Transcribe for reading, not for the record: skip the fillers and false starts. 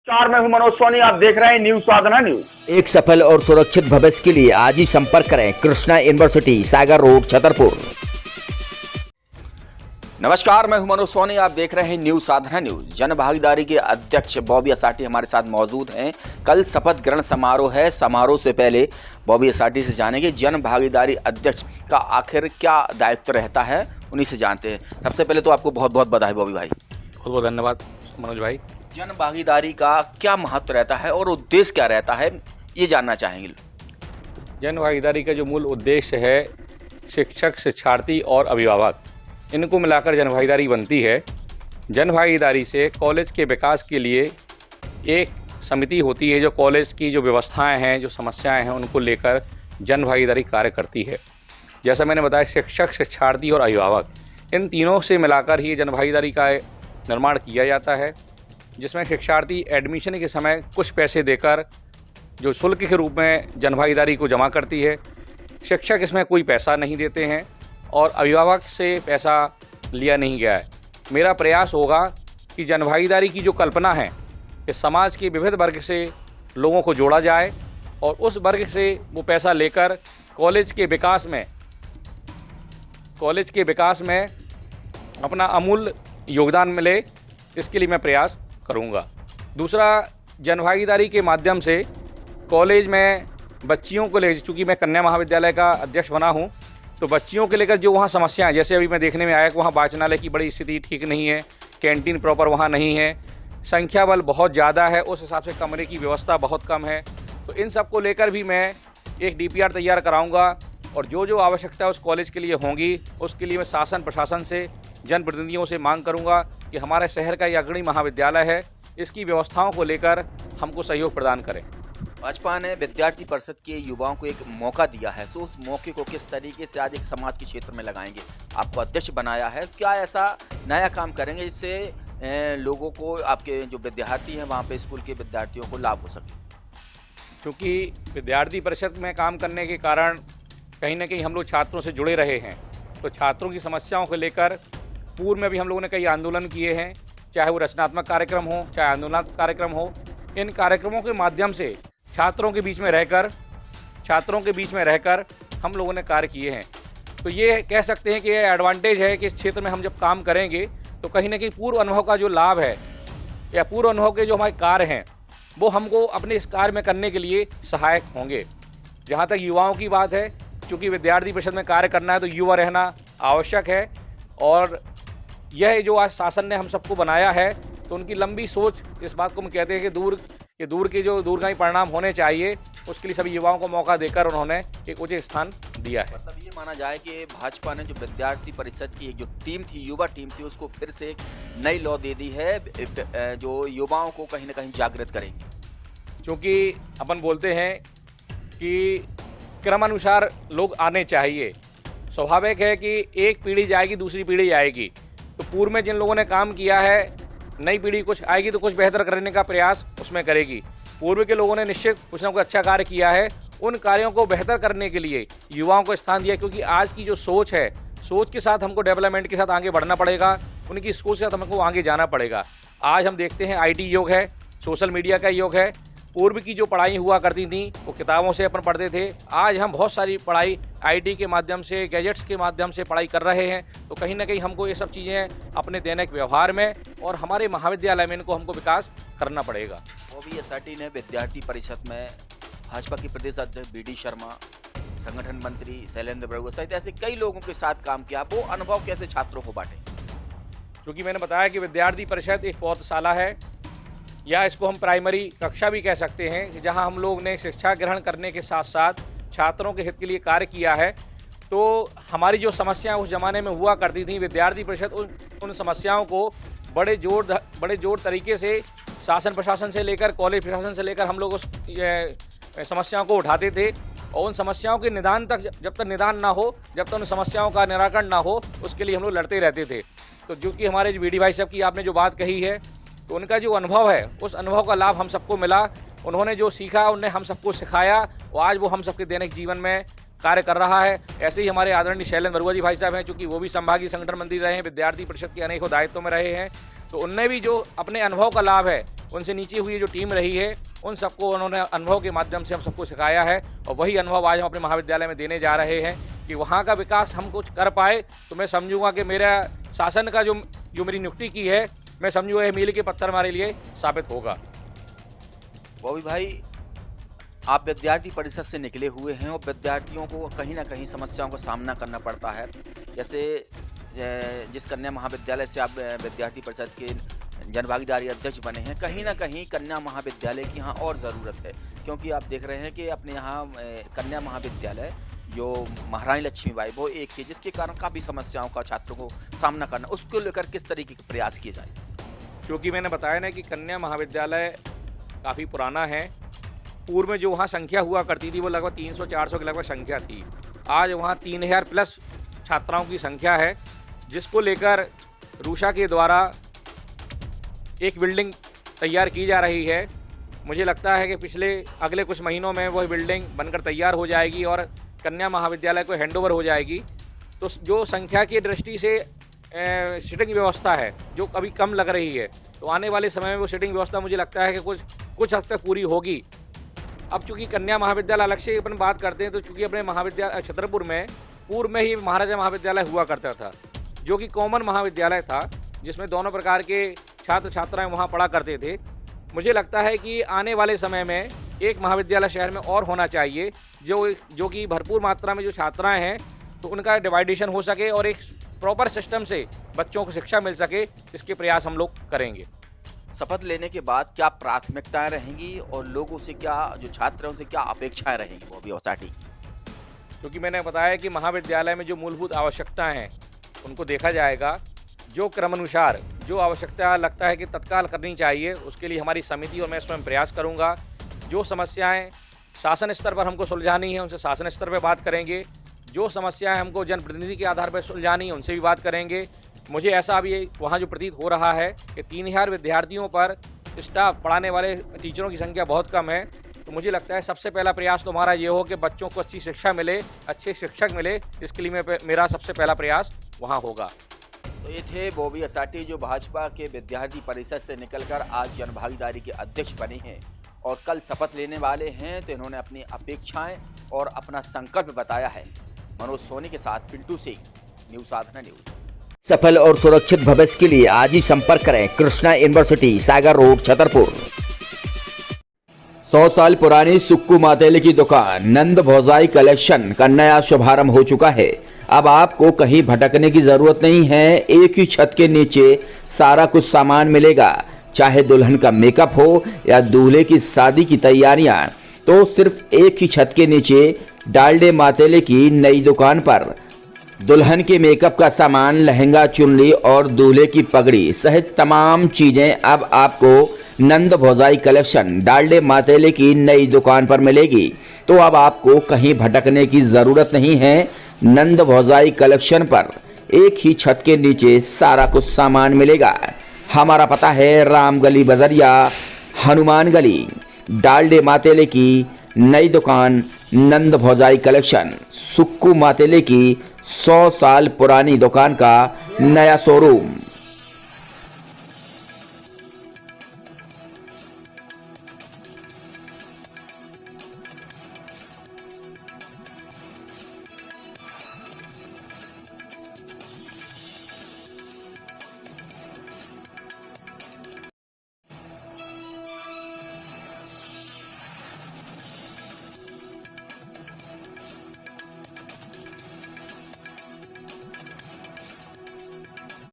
नमस्कार, मैं हूं मनोज सोनी। आप देख रहे हैं न्यूज साधना न्यूज। एक सफल और सुरक्षित भविष्य के लिए आज ही संपर्क करें कृष्णा यूनिवर्सिटी, सागर रोड, छतरपुर। नमस्कार, मैं हूं मनोज सोनी। आप देख रहे हैं न्यूज साधना न्यूज। जन भागीदारी के अध्यक्ष बॉबी असाटी हमारे साथ मौजूद हैं। कल शपथ ग्रहण समारोह है। समारोह से पहले बॉबी असाटी से जानेंगे जन भागीदारी अध्यक्ष का आखिर क्या दायित्व रहता है, उन्हीं से जानते हैं। सबसे पहले तो आपको बहुत बहुत बधाई बॉबी भाई। बहुत बहुत धन्यवाद मनोज भाई। जन भागीदारी का क्या महत्व रहता है और उद्देश्य क्या रहता है, ये जानना चाहेंगे। जन भागीदारी का जो मूल उद्देश्य है, शिक्षक, शिक्षार्थी और अभिभावक, इनको मिलाकर जन भागीदारी बनती है। जन भागीदारी से कॉलेज के विकास के लिए एक समिति होती है जो कॉलेज की जो व्यवस्थाएं हैं, जो समस्याएं हैं, उनको लेकर जन भागीदारी कार्य करती है। जैसा मैंने बताया, शिक्षक, शिक्षार्थी और अभिभावक, इन तीनों से मिलाकर ही जन भागीदारी का निर्माण किया जाता है, जिसमें शिक्षार्थी एडमिशन के समय कुछ पैसे देकर जो शुल्क के रूप में जन भागीदारी को जमा करती है। शिक्षक इसमें कोई पैसा नहीं देते हैं और अभिभावक से पैसा लिया नहीं गया है। मेरा प्रयास होगा कि जन भागीदारी की जो कल्पना है कि समाज के विविध वर्ग से लोगों को जोड़ा जाए और उस वर्ग से वो पैसा लेकर कॉलेज के विकास में अपना अमूल्य योगदान मिले, इसके लिए मैं प्रयास करूंगा। दूसरा, जन भागीदारी के माध्यम से कॉलेज में बच्चियों को ले, चूँकि मैं कन्या महाविद्यालय का अध्यक्ष बना हूं, तो बच्चियों के लेकर जो वहाँ समस्याएं, जैसे अभी मैं देखने में आया कि वहाँ वाचनालय की बड़ी स्थिति ठीक नहीं है, कैंटीन प्रॉपर वहाँ नहीं है, संख्या बल बहुत ज़्यादा है, उस हिसाब से कमरे की व्यवस्था बहुत कम है। तो इन सब को लेकर भी मैं एक DPR तैयार कराऊँगा और जो जो आवश्यकता उस कॉलेज के लिए होंगी, उसके लिए मैं शासन प्रशासन से, जनप्रतिनिधियों से मांग करूंगा कि हमारे शहर का ये अग्रणी महाविद्यालय है, इसकी व्यवस्थाओं को लेकर हमको सहयोग प्रदान करें। भाजपा ने विद्यार्थी परिषद के युवाओं को एक मौका दिया है, तो उस मौके को किस तरीके से आज एक समाज के क्षेत्र में लगाएंगे? आपको अध्यक्ष बनाया है, क्या ऐसा नया काम करेंगे जिससे लोगों को, आपके जो विद्यार्थी हैं वहाँ पे, स्कूल के विद्यार्थियों को लाभ हो सके? क्योंकि विद्यार्थी परिषद में काम करने के कारण कहीं ना कहीं हम लोग छात्रों से जुड़े रहे हैं, तो छात्रों की समस्याओं को लेकर पूर्व में भी हम लोगों ने कई आंदोलन किए हैं, चाहे वो रचनात्मक कार्यक्रम हो, चाहे आंदोलनात्मक कार्यक्रम हो। इन कार्यक्रमों के माध्यम से छात्रों के बीच में रहकर हम लोगों ने कार्य किए हैं। तो ये कह सकते हैं कि ये एडवांटेज है कि इस क्षेत्र में हम जब काम करेंगे तो कहीं ना कहीं पूर्व अनुभव का जो लाभ है या पूर्व अनुभव के जो हमारे कार्य हैं, वो हमको अपने इस कार्य में करने के लिए सहायक होंगे। जहाँ तक युवाओं की बात है, क्योंकि विद्यार्थी परिषद में कार्य करना है तो युवा रहना आवश्यक है, और यह जो आज शासन ने हम सबको बनाया है, तो उनकी लंबी सोच इस बात को हम कहते हैं कि दूर के जो दूरगामी परिणाम होने चाहिए, उसके लिए सभी युवाओं को मौका देकर उन्होंने एक उचित स्थान दिया है। मतलब ये माना जाए कि भाजपा ने जो विद्यार्थी परिषद की जो टीम थी, युवा टीम थी, उसको फिर से एक नई लौ दे दी है, जो युवाओं को कहीं ना कहीं जागृत करेंगे। क्योंकि अपन बोलते हैं कि क्रमानुसार लोग आने चाहिए। स्वाभाविक है कि एक पीढ़ी जाएगी, दूसरी पीढ़ी आएगी, तो पूर्व में जिन लोगों ने काम किया है, नई पीढ़ी कुछ आएगी तो कुछ बेहतर करने का प्रयास उसमें करेगी। पूर्व के लोगों ने निश्चित कुछ ना कुछ अच्छा कार्य किया है, उन कार्यों को बेहतर करने के लिए युवाओं को स्थान दिया। क्योंकि आज की जो सोच है, सोच के साथ हमको डेवलपमेंट के साथ आगे बढ़ना पड़ेगा, उनकी सोच के साथ हमको आगे जाना पड़ेगा। आज हम देखते हैं IT युग है, सोशल मीडिया का युग है। पूर्व की जो पढ़ाई हुआ करती थी वो किताबों से अपन पढ़ते थे, आज हम बहुत सारी पढ़ाई IT के माध्यम से, गैजेट्स के माध्यम से पढ़ाई कर रहे हैं। तो कहीं ना कहीं हमको ये सब चीज़ें अपने दैनिक व्यवहार में और हमारे महाविद्यालय में इनको हमको विकास करना पड़ेगा। बॉबी असाटी ने विद्यार्थी परिषद में भाजपा के प्रदेश अध्यक्ष BD शर्मा, संगठन मंत्री शैलेंद्र बरुआ सहित ऐसे कई लोगों के साथ काम किया। वो अनुभव कैसे छात्रों को बांटे? क्योंकि मैंने बताया कि विद्यार्थी परिषद एक पौधशाला है, या इसको हम प्राइमरी कक्षा भी कह सकते हैं, कि जहां हम लोग ने शिक्षा ग्रहण करने के साथ साथ छात्रों के हित के लिए कार्य किया है। तो हमारी जो समस्याएं उस ज़माने में हुआ करती थी, विद्यार्थी परिषद उन समस्याओं को बड़े जोर तरीके से शासन प्रशासन से लेकर, कॉलेज प्रशासन से लेकर हम लोग उस समस्याओं को उठाते थे, और उन समस्याओं के निदान तक, जब तक निदान ना हो, जब तक उन समस्याओं का निराकरण ना हो, उसके लिए हम लोग लड़ते रहते थे। तो जो कि हमारे BD भाई साहब की आपने जो बात कही है, तो उनका जो अनुभव है, उस अनुभव का लाभ हम सबको मिला। उन्होंने जो सीखा, उन्होंने हम सबको सिखाया, और आज वो हम सबके दैनिक जीवन में कार्य कर रहा है। ऐसे ही हमारे आदरणीय शैलेंद्र बरुआ जी भाई साहब हैं, चूँकि वो भी संभागीय संगठन मंत्री रहे हैं, विद्यार्थी परिषद के अनेकों दायित्वों में रहे हैं। तो उनने भी जो अपने अनुभव का लाभ है, उनसे नीचे हुई जो टीम रही है, उन सबको उन्होंने अनुभव के माध्यम से हम सबको सिखाया है और वही अनुभव आज हम अपने महाविद्यालय में देने जा रहे हैं कि वहाँ का विकास हम कुछ कर पाए तो मैं समझूंगा कि मेरा शासन का जो मेरी नियुक्ति की है, मैं समझूंगा मील के पत्थर हमारे लिए साबित होगा। बॉबी भाई, आप विद्यार्थी परिषद से निकले हुए हैं और विद्यार्थियों को कहीं ना कहीं समस्याओं का सामना करना पड़ता है। जैसे जिस कन्या महाविद्यालय से आप विद्यार्थी परिषद के जनभागीदारी अध्यक्ष बने हैं, कहीं ना कहीं कन्या महाविद्यालय की यहाँ और ज़रूरत है, क्योंकि आप देख रहे हैं कि अपने यहाँ कन्या महाविद्यालय जो महारानी लक्ष्मीबाई वो एक है, जिसके कारण काफ़ी समस्याओं का छात्रों को सामना करना, उसको लेकर किस तरीके के प्रयास किए जाए? क्योंकि मैंने बताया ना कि कन्या महाविद्यालय काफ़ी पुराना है। पूर्व में जो वहाँ संख्या हुआ करती थी वो लगभग 300-400 की लगभग संख्या थी। आज वहाँ 3000 प्लस छात्राओं की संख्या है, जिसको लेकर रूषा के द्वारा एक बिल्डिंग तैयार की जा रही है। मुझे लगता है कि अगले कुछ महीनों में वह बिल्डिंग बनकर तैयार हो जाएगी और कन्या महाविद्यालय को हैंडओवर हो जाएगी। तो जो संख्या की दृष्टि से सीटिंग व्यवस्था है जो अभी कम लग रही है, तो आने वाले समय में वो सीटिंग व्यवस्था मुझे लगता है कि कुछ हद तक पूरी होगी। अब चूँकि कन्या महाविद्यालय अलग से अपन बात करते हैं, तो चूँकि अपने महाविद्यालय छतरपुर में पूर्व में ही महाराजा महाविद्यालय हुआ करता था, जो कि कॉमन महाविद्यालय था, जिसमें दोनों प्रकार के छात्र छात्राएं वहां पढ़ा करते थे। मुझे लगता है कि आने वाले समय में एक महाविद्यालय शहर में और होना चाहिए, जो कि भरपूर मात्रा में जो छात्राएं हैं तो उनका डिवाइडेशन हो सके और एक प्रॉपर सिस्टम से बच्चों को शिक्षा मिल सके, इसके प्रयास हम लोग करेंगे। शपथ लेने के बाद क्या प्राथमिकताएं रहेंगी और लोगों से क्या, जो छात्र हैं उनसे क्या अपेक्षाएं रहेंगी वो भी औसाटी? क्योंकि मैंने बताया कि महाविद्यालय में जो मूलभूत आवश्यकताएं हैं उनको देखा जाएगा। जो क्रमानुसार जो आवश्यकता लगता है कि तत्काल करनी चाहिए, उसके लिए हमारी समिति और मैं स्वयं प्रयास करूंगा। जो समस्याएं शासन स्तर पर हमको सुलझानी है उनसे शासन स्तर पर बात करेंगे, जो समस्याएं हमको जनप्रतिनिधि के आधार पर सुलझानी है उनसे भी बात करेंगे। मुझे ऐसा भी वहाँ जो प्रतीत हो रहा है कि 3000 विद्यार्थियों पर स्टाफ पढ़ाने वाले टीचरों की संख्या बहुत कम है, तो मुझे लगता है सबसे पहला प्रयास तो हमारा ये हो कि बच्चों को अच्छी शिक्षा मिले, अच्छे शिक्षक मिले, इसके लिए मेरा सबसे पहला प्रयास वहाँ होगा। तो ये थे बॉबी असाटी, जो भाजपा के विद्यार्थी परिषद से निकलकर आज जनभागीदारी के अध्यक्ष बने हैं और कल शपथ लेने वाले हैं। तो इन्होंने अपनी अपेक्षाएं और अपना संकल्प बताया है। मनोज सोनी के साथ पिंटू सिंह, न्यूज़ साधना न्यूज़। सफल और सुरक्षित भविष्य के लिए आज ही संपर्क करें कृष्णा यूनिवर्सिटी, सागर रोड, छतरपुर। 100 साल पुरानी सुक्कू मातेले की दुकान नंद भौजाई कलेक्शन का नया शुभारंभ हो चुका है। अब आपको कहीं भटकने की जरूरत नहीं है, एक ही छत के नीचे सारा कुछ सामान मिलेगा। चाहे दुल्हन का मेकअप हो या दूल्हे की शादी की तैयारियां, तो सिर्फ एक ही छत के नीचे डालडे मातेले की नई दुकान पर दुल्हन के मेकअप का सामान, लहंगा, चुनरी और दूल्हे की पगड़ी सहित तमाम चीजें अब आपको नंद भौजाई कलेक्शन डालडे मातेले की नई दुकान पर मिलेगी। तो अब आपको कहीं भटकने की जरूरत नहीं है। नंद भौजाई कलेक्शन पर एक ही छत के नीचे सारा कुछ सामान मिलेगा। हमारा पता है राम गली, बजरिया, हनुमान गली। डालडे मातेले की नई दुकान नंद भौजाई कलेक्शन, सुक्कू मातेले की 100 साल पुरानी दुकान का नया शोरूम।